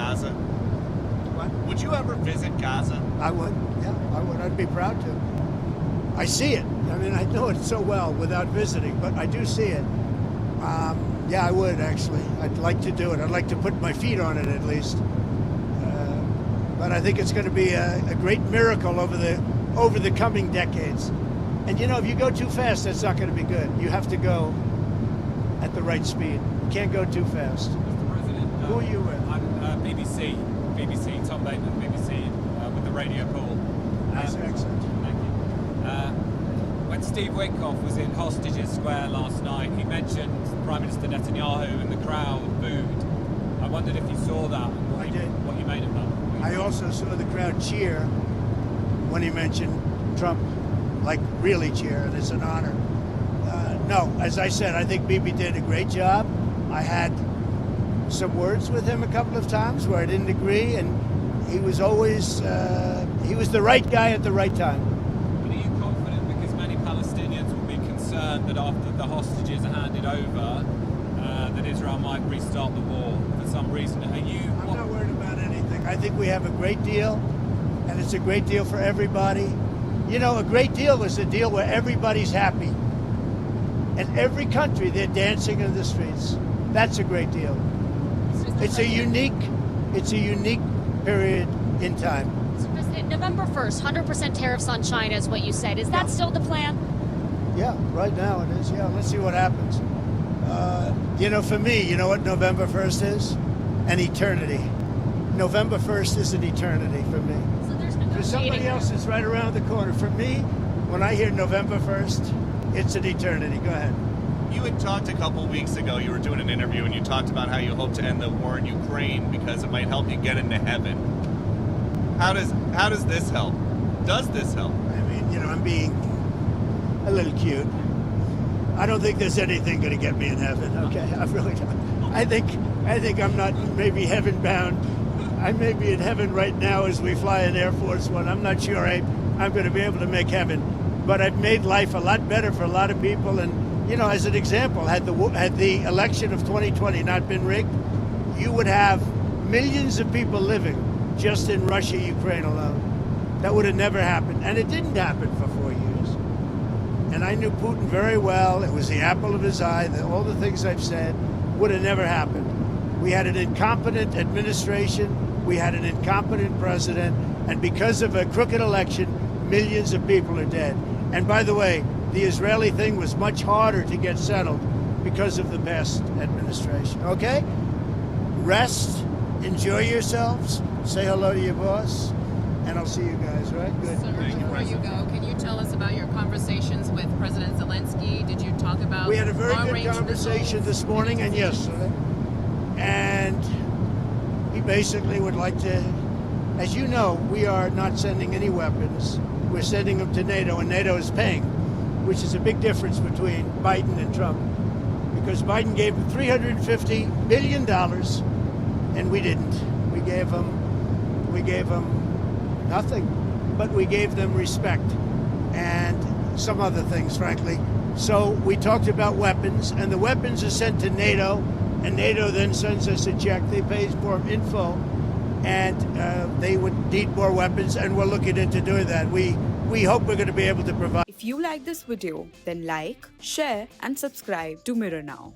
Gaza? What? Would you ever visit Gaza? I would. Yeah, I would. I'd be proud to. I see it. I mean, I know it so well without visiting, but I do see it. Yeah, I would actually. I'd like to do it. I'd like to put my feet on it at least. But I think it's going to be a great miracle over the coming decades. And you know, if you go too fast, that's not going to be good. You have to go at the right speed. You can't go too fast. Mr. President, Who are you with? I'm BBC, Tom Bateman, BBC, with the radio call. Nice accent. Thank you. When Steve Witkoff was in Hostages Square last night, he mentioned Prime Minister Netanyahu and the crowd booed. I wondered if you saw that and what you made of that. I also saw the crowd cheer when he mentioned Trump, like really cheer, and it's an honor. No, as I said, I think Bibi did a great job. I had some words with him a couple of times where I didn't agree, and he was always, he was the right guy at the right time. But are you confident, because many Palestinians will be concerned that after the hostages are handed over, that Israel might restart the war for some reason? I'm not worried about anything. I think we have a great deal, and it's a great deal for everybody. You know, a great deal is a deal where everybody's happy. In every country, they're dancing in the streets. That's a great deal. It's a unique period in time. Mr. President, November 1st, 100% tariffs on China is what you said. Is that still the plan? Yeah, right now it is. Yeah, let's see what happens. You know, for me, you know what November 1st is? An eternity. November 1st is an eternity for me. So there's For somebody else, it's right around the corner. For me, when I hear November 1st, it's an eternity. Go ahead. You had talked a couple weeks ago, you were doing an interview, and you talked about how you hope to end the war in Ukraine because it might help you get into heaven. How does this help? Does this help? I mean, you know, I'm being a little cute. I don't think there's anything going to get me in heaven. Okay, I really don't. I think I'm not maybe heaven bound. I may be in heaven right now as we fly in Air Force One. I'm not sure I'm going to be able to make heaven, but I've made life a lot better for a lot of people. And you know, as an example, had the election of 2020 not been rigged, you would have millions of people living just in Russia, Ukraine alone. That would have never happened, and it didn't happen for 4 years. And I knew Putin very well. It was the apple of his eye. All the things I've said would have never happened. We had an incompetent administration. We had an incompetent president. And because of a crooked election, millions of people are dead. And by the way, the Israeli thing was much harder to get settled because of the past administration. Okay? Rest, enjoy yourselves, say hello to your boss, and I'll see you guys, right? Good. So before you go, can you tell us about your conversations with President Zelensky? Did you talk about We had a very long-range good conversation missiles? this morning and yesterday. And he basically would like to, as you know, we are not sending any weapons. We're sending them to NATO, and NATO is paying, which is a big difference between Biden and Trump. Because Biden gave him $350 billion, and we didn't. We gave them nothing, but we gave them respect and some other things, frankly. So we talked about weapons, and the weapons are sent to NATO, and NATO then sends us a check. They pay for them in full, and they would need more weapons, and we're looking into doing that. We hope we're going to be able to provide. If you like this video, then like, share and subscribe to Mirror Now.